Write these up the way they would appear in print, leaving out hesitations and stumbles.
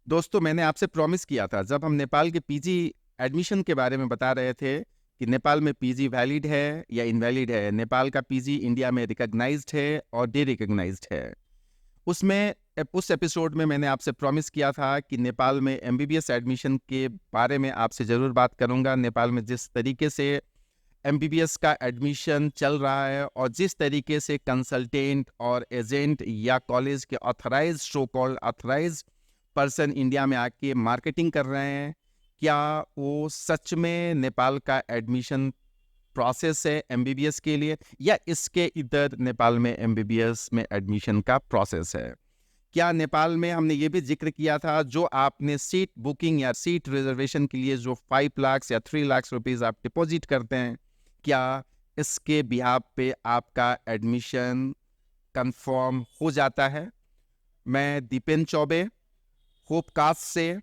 दोस्तों, मैंने आपसे प्रॉमिस किया था जब हम नेपाल के पीजी एडमिशन के बारे में बता रहे थे कि नेपाल में पीजी वैलिड है या इनवैलिड है। नेपाल का पीजी इंडिया में रिकॉग्नाइज्ड है और डी रिकॉग्नाइज्ड है। उसमें उस एपिसोड में मैंने आपसे प्रॉमिस किया था कि नेपाल में एमबीबीएस एडमिशन के बारे में आपसे ज़रूर बात करूंगा। नेपाल में जिस तरीके से एमबीबीएस का एडमिशन चल रहा है और जिस तरीके से कंसल्टेंट और एजेंट या कॉलेज के authorise so called authorise person India में आके मार्केटिंग कर रहे हैं, क्या वो सच में नेपाल का एडमिशन प्रोसेस है एमबीबीएस के लिए, या इसके इधर नेपाल में एमबीबीएस में एडमिशन का प्रोसेस है? क्या नेपाल में हमने ये भी जिक्र किया था, जो आपने सीट बुकिंग या सीट रिजर्वेशन के लिए जो 5 लाख या 3 लाख रुपीस आप डिपॉजिट करते हैं, क्या इसके बिहाफ पे आपका एडमिशन कंफर्म हो जाता है? मैं दीपेन चौबे, होपकास्ट से।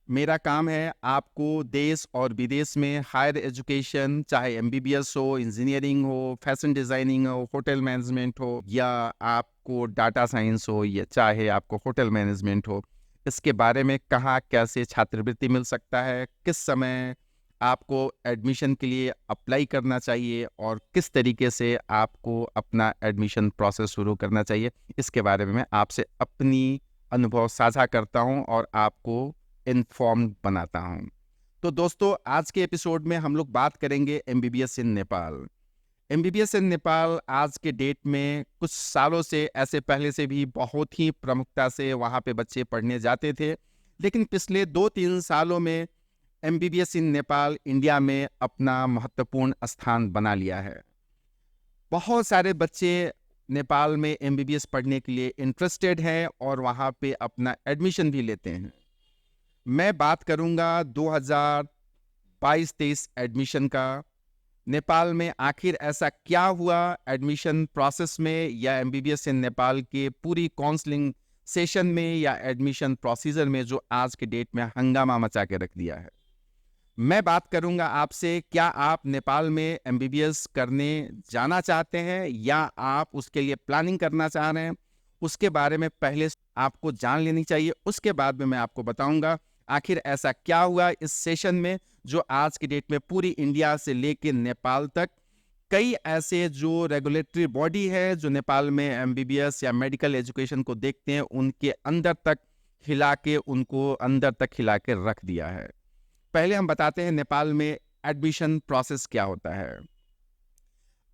मेरा काम है आपको देश और विदेश में हायर एजुकेशन, चाहे एमबीबीएस हो, इंजीनियरिंग हो, फैशन डिज़ाइनिंग हो, होटल मैनेजमेंट हो, या आपको डाटा साइंस हो, या चाहे आपको होटल मैनेजमेंट हो, इसके बारे में कहाँ कैसे छात्रवृत्ति मिल सकता है, किस समय आपको एडमिशन के लिए अप्लाई करना चाहिए और किस तरीके से आपको अपना एडमिशन प्रोसेस शुरू करना चाहिए, इसके बारे में मैं आपसे अपनी अनुभव साझा करता हूं और आपको इन्फॉर्म्ड बनाता हूं। तो दोस्तों, आज के एपिसोड में हम लोग बात करेंगे एमबीबीएस इन नेपाल। एमबीबीएस इन नेपाल आज के डेट में कुछ सालों से, ऐसे पहले से भी बहुत ही प्रमुखता से वहाँ पे बच्चे पढ़ने जाते थे, लेकिन पिछले 2-3 सालों में एमबीबीएस इन नेपाल इंडिया में अपना महत्वपूर्ण स्थान बना लिया है। बहुत सारे बच्चे नेपाल में एमबीबीएस पढ़ने के लिए इंटरेस्टेड हैं और वहाँ पे अपना एडमिशन भी लेते हैं। मैं बात करूँगा 2022-23 एडमिशन का। नेपाल में आखिर ऐसा क्या हुआ एडमिशन प्रोसेस में, या एमबीबीएस इन नेपाल के पूरी काउंसलिंग सेशन में या एडमिशन प्रोसीजर में, जो आज के डेट में हंगामा मचा के रख दिया है। मैं बात करूंगा आपसे, क्या आप नेपाल में एमबीबीएस करने जाना चाहते हैं या आप उसके लिए प्लानिंग करना चाह रहे हैं, उसके बारे में पहले आपको जान लेनी चाहिए। उसके बाद में मैं आपको बताऊंगा आखिर ऐसा क्या हुआ इस सेशन में, जो आज की डेट में पूरी इंडिया से लेकर नेपाल तक कई ऐसे जो रेगुलेटरी बॉडी है जो नेपाल में एमबीबीएस या मेडिकल एजुकेशन को देखते हैं, उनके अंदर तक हिला के, उनको अंदर तक हिला के रख दिया है। पहले हम बताते हैं नेपाल में एडमिशन प्रोसेस क्या होता है।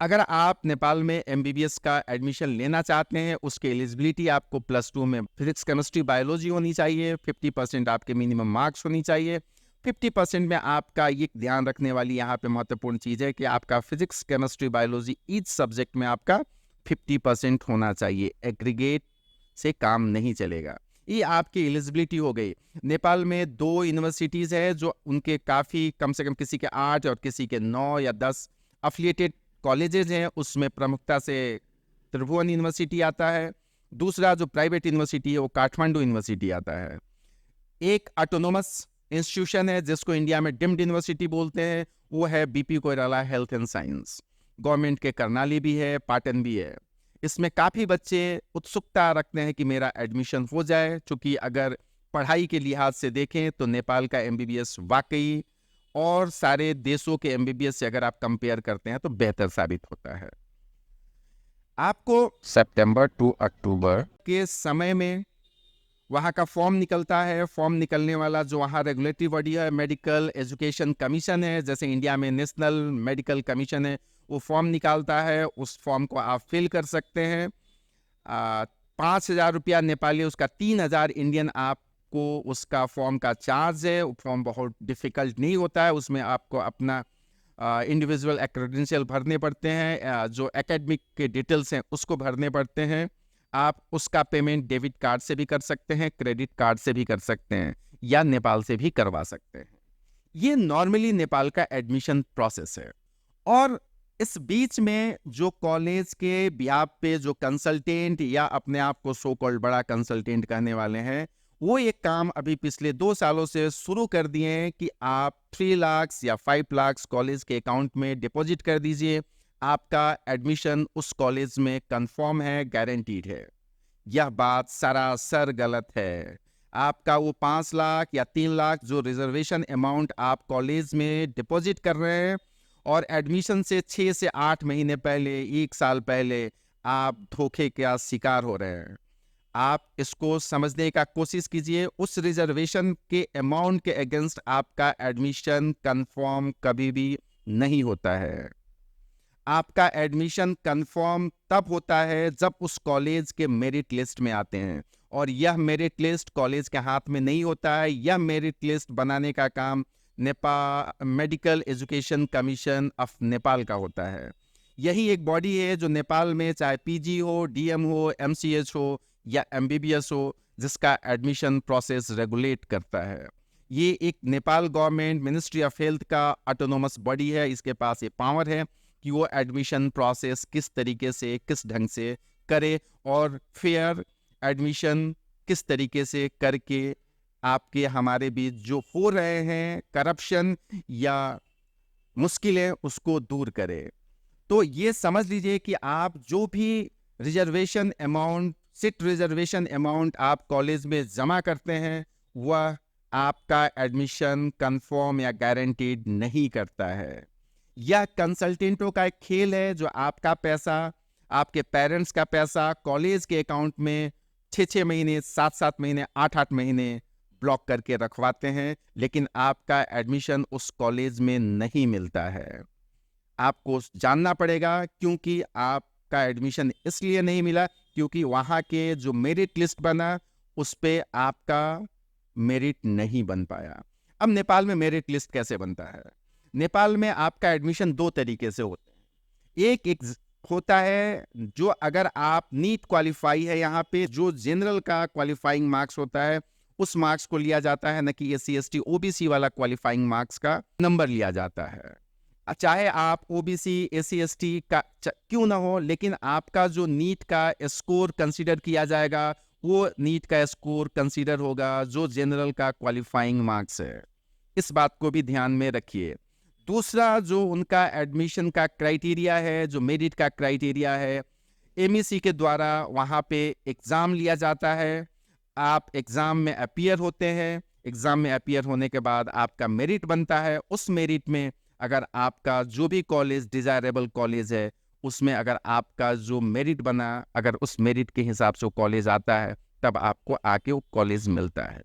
अगर आप नेपाल में एमबीबीएस का एडमिशन लेना चाहते हैं, उसके एलिजिबिलिटी आपको +2 में फिजिक्स केमिस्ट्री बायोलॉजी होनी चाहिए, 50% आपके मिनिमम मार्क्स होनी चाहिए। 50% में आपका ये ध्यान रखने वाली यहाँ पे महत्वपूर्ण चीज़ है कि आपका physics chemistry biology each subject में आपका 50% होना चाहिए। एग्रीगेट से काम नहीं चलेगा। ये आपकी एलिजिबिलिटी हो गई। नेपाल में 2 यूनिवर्सिटीज़ है जो उनके काफ़ी, कम से कम किसी के 8 और किसी के 9 या 10 अफिलिएटेड कॉलेजेस हैं। उसमें प्रमुखता से त्रिभुवन यूनिवर्सिटी आता है। दूसरा जो प्राइवेट यूनिवर्सिटी है वो काठमांडू यूनिवर्सिटी आता है। एक ऑटोनोमस इंस्टीट्यूशन है जिसको इंडिया में डिम्ड यूनिवर्सिटी बोलते हैं, वो है BP Koirala health and science. Government के करनाली भी है, पाटन भी है। इसमें काफ़ी बच्चे उत्सुकता रखते हैं कि मेरा एडमिशन हो जाए, क्योंकि अगर पढ़ाई के लिहाज से देखें तो नेपाल का एमबीबीएस वाकई और सारे देशों के एमबीबीएस से अगर आप कंपेयर करते हैं तो बेहतर साबित होता है। आपको सितंबर टू अक्टूबर के समय में वहाँ का फॉर्म निकलता है। फॉर्म निकलने वाला जो वहाँ रेगुलेटरी बॉडी है, मेडिकल एजुकेशन कमीशन है, जैसे इंडिया में नेशनल मेडिकल कमीशन है, वो फॉर्म निकालता है। उस फॉर्म को आप फिल कर सकते हैं। 5,000 रुपया नेपाली, उसका 3,000 इंडियन आपको उसका फॉर्म का चार्ज है। वो फॉर्म बहुत डिफिकल्ट नहीं होता है। उसमें आपको अपना इंडिविजुअल क्रेडेंशियल भरने पड़ते हैं, जो एकेडमिक के डिटेल्स हैं उसको भरने पड़ते हैं। आप उसका पेमेंट डेबिट कार्ड से भी कर सकते हैं, क्रेडिट कार्ड से भी कर सकते हैं, या नेपाल से भी करवा सकते हैं। ये नॉर्मली नेपाल का एडमिशन प्रोसेस है। और इस बीच में जो कॉलेज के बिहाफ पे जो कंसल्टेंट, या अपने आप को सो कॉल्ड बड़ा कंसल्टेंट कहने वाले हैं, वो एक काम अभी पिछले 2 सालों से शुरू कर दिए हैं कि आप 3 लाख या 5 लाख कॉलेज के अकाउंट में डिपॉजिट कर दीजिए। आपका एडमिशन उस कॉलेज में कंफर्म है, गारंटीड है। यह बात सरासर गलत है। आपका वो 5 लाख या 3 लाख जो रिजर्वेशन अमाउंट आप कॉलेज में डिपॉजिट कर रहे हैं और एडमिशन से 6 से 8 महीने पहले, 1 साल पहले आप धोखे का शिकार हो रहे हैं। आप इसको समझने का कोशिश कीजिए। उस रिजर्वेशन के अमाउंट के अगेंस्ट आपका एडमिशन कंफर्म कभी भी नहीं होता है। आपका एडमिशन कंफर्म तब होता है जब उस कॉलेज के मेरिट लिस्ट में आते हैं, और यह मेरिट लिस्ट कॉलेज के हाथ में नहीं होता है। यह मेरिट लिस्ट बनाने का काम Nepal medical education commission of Nepal का होता है। यही एक बॉडी है जो नेपाल में चाहे पीजी हो, डीएम हो, एमसीएच हो या एमबीबीएस हो, जिसका एडमिशन प्रोसेस रेगुलेट करता है। ये एक Nepal government ministry of health का ऑटोनोमस बॉडी है। इसके पास ये पावर है कि वो एडमिशन प्रोसेस किस तरीके से, किस ढंग से करे और फेयर एडमिशन किस तरीके से करके आपके हमारे बीच जो हो रहे हैं करप्शन या मुश्किलें उसको दूर करे। तो ये समझ लीजिए कि आप जो भी reservation amount, seat reservation amount आप कॉलेज में जमा करते हैं, वह आपका एडमिशन कंफर्म या गारंटीड नहीं करता है। यह कंसल्टेंटों का एक खेल है जो आपका पैसा, आपके पेरेंट्स का पैसा कॉलेज के अकाउंट में 6-6 महीने, 7-7 महीने, 8-8 महीने ब्लॉक करके रखवाते हैं, लेकिन आपका एडमिशन उस कॉलेज में नहीं मिलता है। आपको जानना पड़ेगा क्योंकि आपका एडमिशन इसलिए नहीं मिला क्योंकि वहाँ के जो मेरिट लिस्ट बना उस पे आपका मेरिट नहीं बन पाया। अब नेपाल में मेरिट लिस्ट कैसे बनता है? नेपाल में आपका एडमिशन 2 तरीके से होते हैं। एक होता है जो अगर आप नीट क्वालिफाई है, यहाँ पे जो जनरल का क्वालिफाइंग मार्क्स होता है उस मार्क्स को लिया जाता है, न कि एससी एसटी ओबीसी वाला क्वालिफाइंग मार्क्स का नंबर लिया जाता है। चाहे आप ओबीसी एससी एसटी का क्यों ना हो, लेकिन आपका जो नीट का स्कोर कंसीडर किया जाएगा वो नीट का स्कोर कंसीडर होगा जो जनरल का क्वालिफाइंग मार्क्स है। इस बात को भी ध्यान में रखिए। दूसरा जो उनका एडमिशन का क्राइटेरिया है, जो मेरिट का क्राइटेरिया है, एमईसी के द्वारा वहाँ पे एग्ज़ाम लिया जाता है। आप एग्ज़ाम में अपीयर होते हैं, एग्ज़ाम में अपीयर होने के बाद आपका मेरिट बनता है। उस मेरिट में अगर आपका जो भी कॉलेज डिज़ायरेबल कॉलेज है उसमें अगर आपका जो मेरिट बना, अगर उस मेरिट के हिसाब से कॉलेज आता है तब आपको आके वो कॉलेज मिलता है।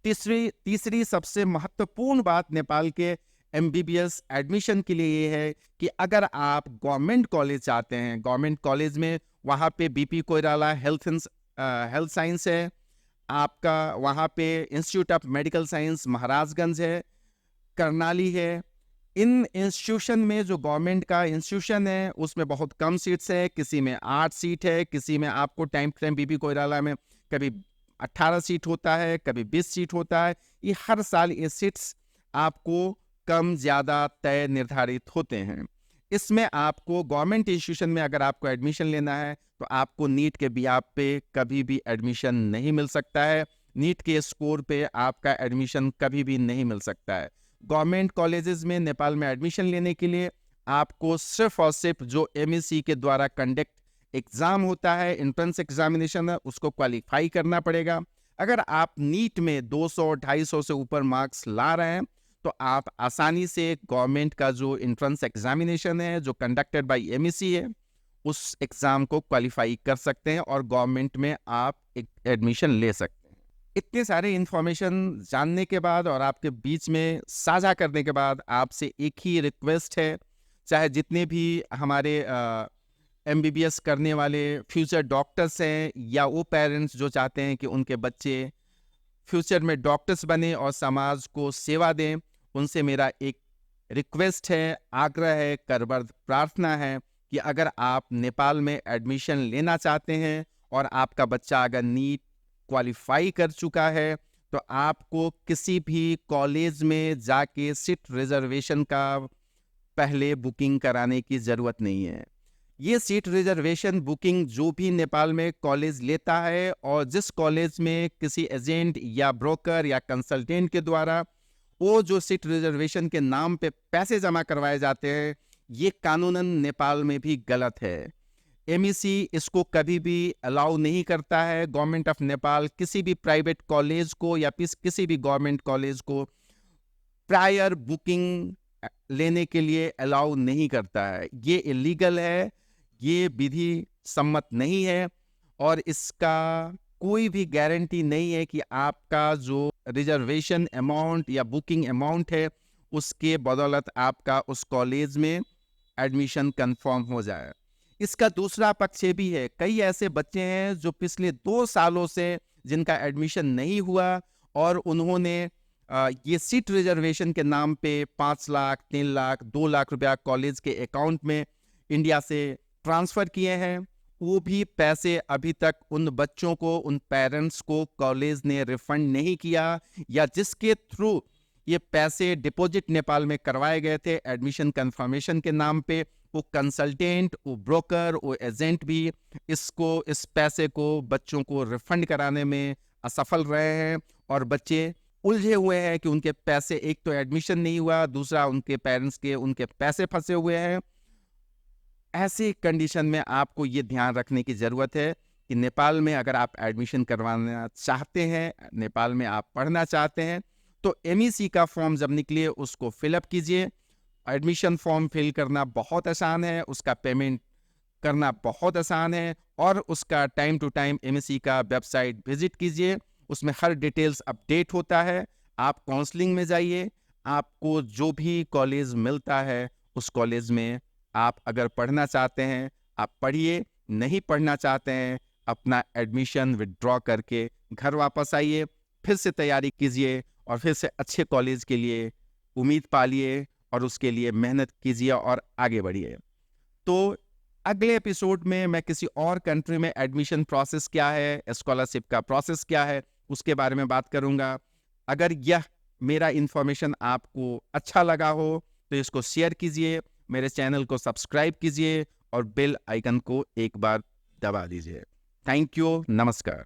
तीसरी सबसे महत्वपूर्ण बात नेपाल के एमबीबीएस एडमिशन के लिए ये है कि अगर आप गवर्नमेंट कॉलेज चाहते हैं, गवर्नमेंट कॉलेज में वहाँ पे बीपी कोइराला हेल्थ साइंस है, आपका वहाँ पे institute of medical science Maharajganj है, करनाली है। इन इंस्टीट्यूशन में जो गवर्नमेंट का इंस्टीट्यूशन है उसमें बहुत कम सीट्स है, किसी में 8 सीट है, किसी में आपको टाइम बीपी कोइराला में कभी 18 सीट होता है, कभी 20 सीट होता है। ये हर साल ये सीट्स आपको कम ज़्यादा तय निर्धारित होते हैं। इसमें आपको गवर्नमेंट इंस्टीट्यूशन में अगर आपको एडमिशन लेना है तो आपको नीट के बिहाफ पे कभी भी एडमिशन नहीं मिल सकता है। नीट के स्कोर पे आपका एडमिशन कभी भी नहीं मिल सकता है। गवर्नमेंट कॉलेजेस में नेपाल में एडमिशन लेने के लिए आपको सिर्फ और सिर्फ जो एमईसी के द्वारा कंडक्ट एग्ज़ाम होता है, एंट्रेंस एग्जामिनेशन है, उसको क्वालिफाई करना पड़ेगा। अगर आप नीट में 200-250 से ऊपर मार्क्स ला रहे हैं तो आप आसानी से गवर्नमेंट का जो एंट्रेंस एग्जामिनेशन है जो कंडक्टेड बाय एमईसी है उस एग्ज़ाम को क्वालिफाई कर सकते हैं और गवर्नमेंट में आप एक एडमिशन ले सकते हैं। इतने सारे इन्फॉर्मेशन जानने के बाद और आपके बीच में साझा करने के बाद आपसे एक ही रिक्वेस्ट है, चाहे जितने भी हमारे एमबीबीएस करने वाले फ्यूचर डॉक्टर्स हैं या वो पेरेंट्स जो चाहते हैं कि उनके बच्चे फ्यूचर में डॉक्टर्स बने और समाज को सेवा दें, उनसे मेरा एक रिक्वेस्ट है, आग्रह है, करबद्ध प्रार्थना है कि अगर आप नेपाल में एडमिशन लेना चाहते हैं और आपका बच्चा अगर नीट क्वालिफाई कर चुका है तो आपको किसी भी कॉलेज में जाके सीट रिजर्वेशन का पहले बुकिंग कराने की ज़रूरत नहीं है। ये सीट रिजर्वेशन बुकिंग जो भी नेपाल में कॉलेज लेता है और जिस कॉलेज में किसी एजेंट या ब्रोकर या कंसल्टेंट के द्वारा वो जो सीट रिजर्वेशन के नाम पे पैसे जमा करवाए जाते हैं, ये कानूनन नेपाल में भी गलत है। एमईसी इसको कभी भी अलाउ नहीं करता है। गवर्नमेंट ऑफ नेपाल किसी भी प्राइवेट कॉलेज को या किसी भी गवर्नमेंट कॉलेज को प्रायर बुकिंग लेने के लिए अलाउ नहीं करता है। ये इलीगल है, ये विधि सम्मत नहीं है और इसका कोई भी गारंटी नहीं है कि आपका जो रिजर्वेशन अमाउंट या बुकिंग अमाउंट है उसके बदौलत आपका उस कॉलेज में एडमिशन कंफर्म हो जाए। इसका दूसरा पक्ष ये भी है, कई ऐसे बच्चे हैं जो पिछले 2 सालों से जिनका एडमिशन नहीं हुआ और उन्होंने ये सीट रिजर्वेशन के नाम पे 5 लाख 3 लाख 2 लाख रुपया कॉलेज के अकाउंट में इंडिया से ट्रांसफर किए हैं। वो भी पैसे अभी तक उन बच्चों को, उन पेरेंट्स को कॉलेज ने रिफंड नहीं किया, या जिसके थ्रू ये पैसे डिपॉजिट नेपाल में करवाए गए थे एडमिशन कंफर्मेशन के नाम पे, वो कंसल्टेंट, वो ब्रोकर, वो एजेंट भी इस पैसे को बच्चों को रिफंड कराने में असफल रहे हैं और बच्चे उलझे हुए हैं कि उनके पैसे, एक तो एडमिशन नहीं हुआ, दूसरा उनके पेरेंट्स के उनके पैसे फंसे हुए हैं। ऐसी कंडीशन में आपको ये ध्यान रखने की ज़रूरत है कि नेपाल में अगर आप एडमिशन करवाना चाहते हैं, नेपाल में आप पढ़ना चाहते हैं, तो एमईसी का फॉर्म जब निकले उसको फिलअप कीजिए। एडमिशन फॉर्म फिल करना बहुत आसान है, उसका पेमेंट करना बहुत आसान है और उसका टाइम टू टाइम एमएससी का वेबसाइट विजिट कीजिए, उसमें हर डिटेल्स अपडेट होता है। आप काउंसलिंग में जाइए, आपको जो भी कॉलेज मिलता है उस कॉलेज में आप अगर पढ़ना चाहते हैं आप पढ़िए, नहीं पढ़ना चाहते हैं अपना एडमिशन विथड्रॉ करके घर वापस आइए, फिर से तैयारी कीजिए और फिर से अच्छे कॉलेज के लिए उम्मीद पालिए और उसके लिए मेहनत कीजिए और आगे बढ़िए। तो अगले एपिसोड में मैं किसी और कंट्री में एडमिशन प्रोसेस क्या है, स्कॉलरशिप का प्रोसेस क्या है, उसके बारे में बात करूंगा। अगर यह मेरा इंफॉर्मेशन आपको अच्छा लगा हो तो इसको शेयर कीजिए, मेरे चैनल को सब्सक्राइब कीजिए और बेल आइकन को एक बार दबा दीजिए। थैंक यू, नमस्कार।